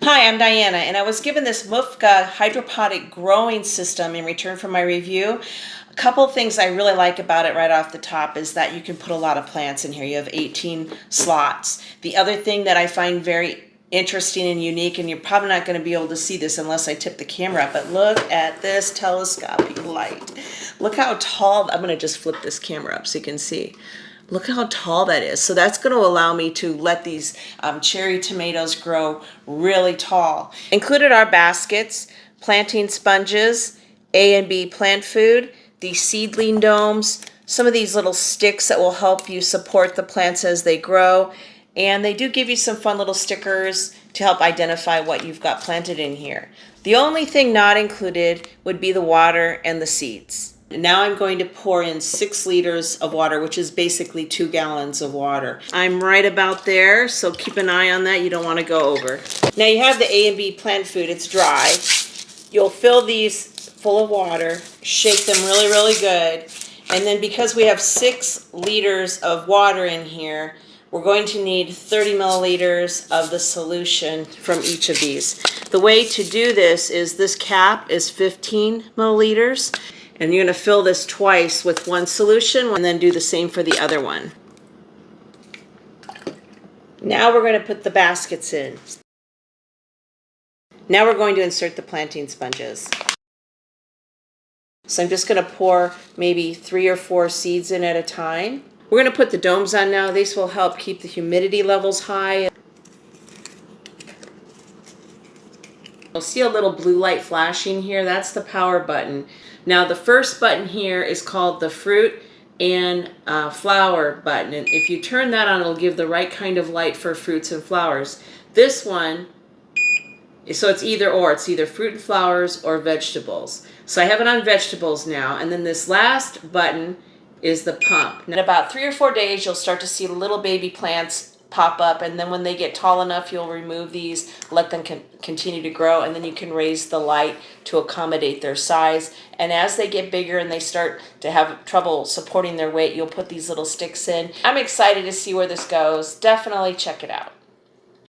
Hi, I'm Diana, and I was given this MUFGA hydroponic growing system in return for my review. A couple of things I really like about it right off the top is that you can put a lot of plants in here. You have 18 slots. The other thing that I find very interesting and unique, and you're probably not going to be able to see this unless I tip the camera up, but look at this telescopic light. Look how tall. I'm going to just flip this camera up so you can see. Look how tall that is. So that's going to allow me to let these cherry tomatoes grow really tall. Included are baskets, planting sponges, A and B plant food, these seedling domes, some of these little sticks that will help you support the plants as they grow. And they do give you some fun little stickers to help identify what you've got planted in here. The only thing not included would be the water and the seeds. Now I'm going to pour in 6 liters of water, which is basically 2 gallons of water. I'm right about there, so keep an eye on that. You don't want to go over. Now you have the A and B plant food. It's dry. You'll fill these full of water, shake them really, really good. And then because we have 6 liters of water in here, we're going to need 30 milliliters of the solution from each of these. The way to do this cap is 15 milliliters. And you're going to fill this twice with one solution and then do the same for the other one. Now we're going to put the baskets in. Now we're going to insert the planting sponges. So I'm just going to pour maybe 3 or 4 seeds in at a time. We're going to put the domes on now. These will help keep the humidity levels high. You'll see a little blue light flashing here. That's the power button. Now the first button here is called the fruit and flower button. And if you turn that on, it'll give the right kind of light for fruits and flowers. This one, so it's either or. It's either fruit and flowers or vegetables. So I have it on vegetables now. And then this last button is the pump. In about 3 or 4 days, you'll start to see little baby plants pop up, and then when they get tall enough, you'll remove these, let them continue to grow, and then you can raise the light to accommodate their size. And as they get bigger and they start to have trouble supporting their weight, you'll put these little sticks in. I'm excited to see where this goes. Definitely check it out.